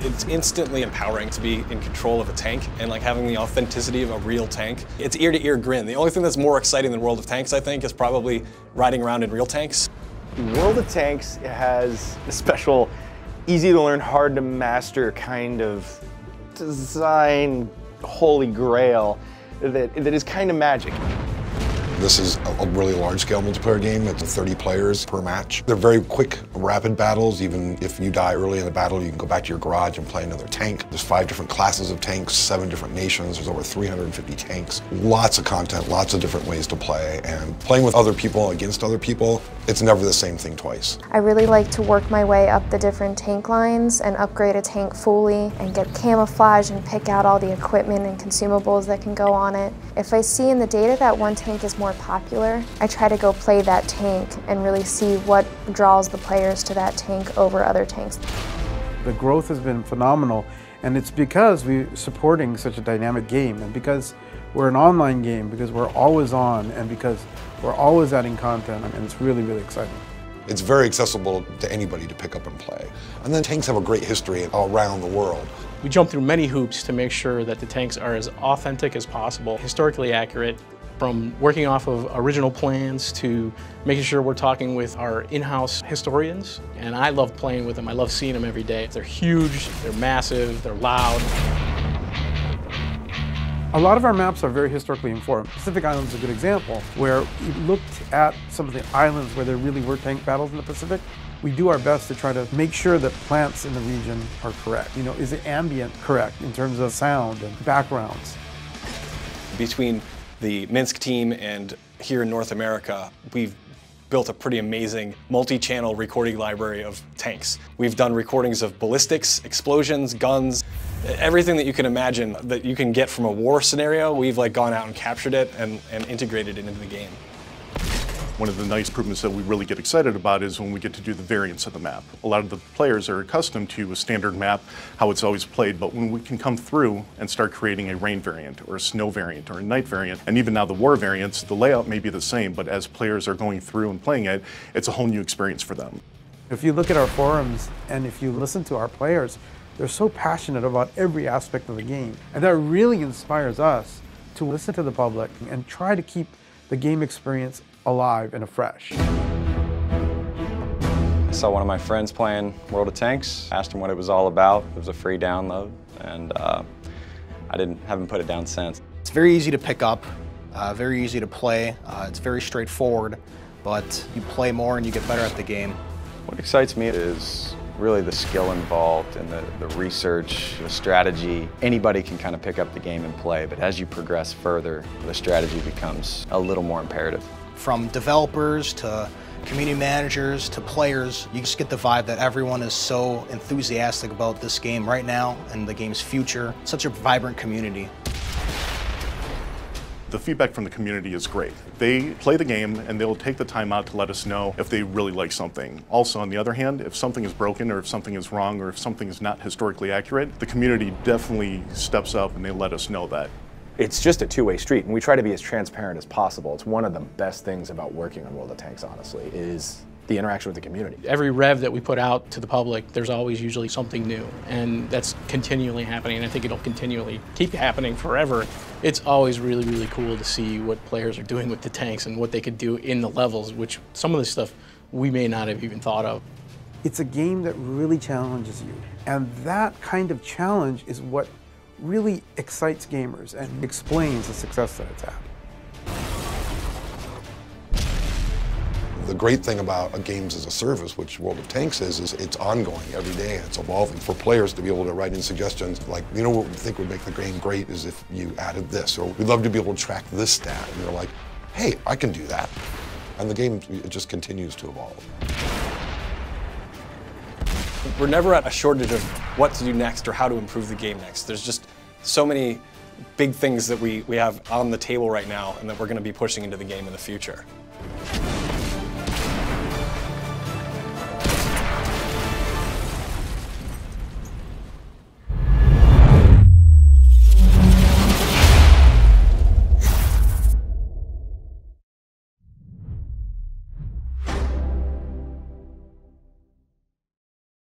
It's instantly empowering to be in control of a tank and like having the authenticity of a real tank. It's ear-to-ear grin. The only thing that's more exciting than World of Tanks, I think, is probably riding around in real tanks. World of Tanks has a special, easy to learn, hard to master kind of design holy grail that is kind of magic. This is a really large-scale multiplayer game. It's 30 players per match. They're very quick, rapid battles. Even if you die early in the battle, you can go back to your garage and play another tank. There's 5 different classes of tanks, 7 different nations. There's over 350 tanks. Lots of content, lots of different ways to play. And playing with other people against other people, it's never the same thing twice. I really like to work my way up the different tank lines and upgrade a tank fully and get camouflage and pick out all the equipment and consumables that can go on it. If I see in the data that one tank is more popular, I try to go play that tank and really see what draws the players to that tank over other tanks. The growth has been phenomenal, and it's because we're supporting such a dynamic game, and because we're an online game, because we're always on, and because we're always adding content, and it's really, really exciting. It's very accessible to anybody to pick up and play. And then tanks have a great history around the world. We jump through many hoops to make sure that the tanks are as authentic as possible, historically accurate, from working off of original plans to making sure we're talking with our in-house historians. And I love playing with them. I love seeing them every day. They're huge, they're massive, they're loud. A lot of our maps are very historically informed. Pacific Islands is a good example, where we looked at some of the islands where there really were tank battles in the Pacific. We do our best to try to make sure that plants in the region are correct. You know, is the ambient correct in terms of sound and backgrounds? Between the Minsk team and here in North America, we've built a pretty amazing multi-channel recording library of tanks. We've done recordings of ballistics, explosions, guns, everything that you can imagine that you can get from a war scenario. We've like gone out and captured it and integrated it into the game. One of the nice improvements that we really get excited about is when we get to do the variants of the map. A lot of the players are accustomed to a standard map, how it's always played, but when we can come through and start creating a rain variant or a snow variant or a night variant, and even now the war variants, the layout may be the same, but as players are going through and playing it, it's a whole new experience for them. If you look at our forums and if you listen to our players, they're so passionate about every aspect of the game. And that really inspires us to listen to the public and try to keep the game experience alive and afresh. I saw one of my friends playing World of Tanks, asked him what it was all about. It was a free download, and I haven't put it down since. It's very easy to pick up, very easy to play. It's very straightforward, but you play more and you get better at the game. What excites me is really the skill involved and the research, the strategy. Anybody can kind of pick up the game and play, but as you progress further, the strategy becomes a little more imperative. From developers to community managers to players, you just get the vibe that everyone is so enthusiastic about this game right now and the game's future. It's such a vibrant community. The feedback from the community is great. They play the game and they'll take the time out to let us know if they really like something. Also, on the other hand, if something is broken or if something is wrong or if something is not historically accurate, the community definitely steps up and they let us know that. It's just a two-way street, and we try to be as transparent as possible. It's one of the best things about working on World of Tanks, honestly, is the interaction with the community. Every rev that we put out to the public, there's always usually something new, and that's continually happening, and I think it'll continually keep happening forever. It's always really, really cool to see what players are doing with the tanks and what they could do in the levels, which some of the stuff we may not have even thought of. It's a game that really challenges you, and that kind of challenge is what really excites gamers and explains the success that it's had. The great thing about a games as a service, which World of Tanks is it's ongoing every day. It's evolving. For players to be able to write in suggestions like, you know what we think would make the game great is if you added this, or we'd love to be able to track this stat. And you're like, hey, I can do that. And the game, it just continues to evolve. We're never at a shortage of what to do next or how to improve the game next. There's just so many big things that we have on the table right now and that we're going to be pushing into the game in the future.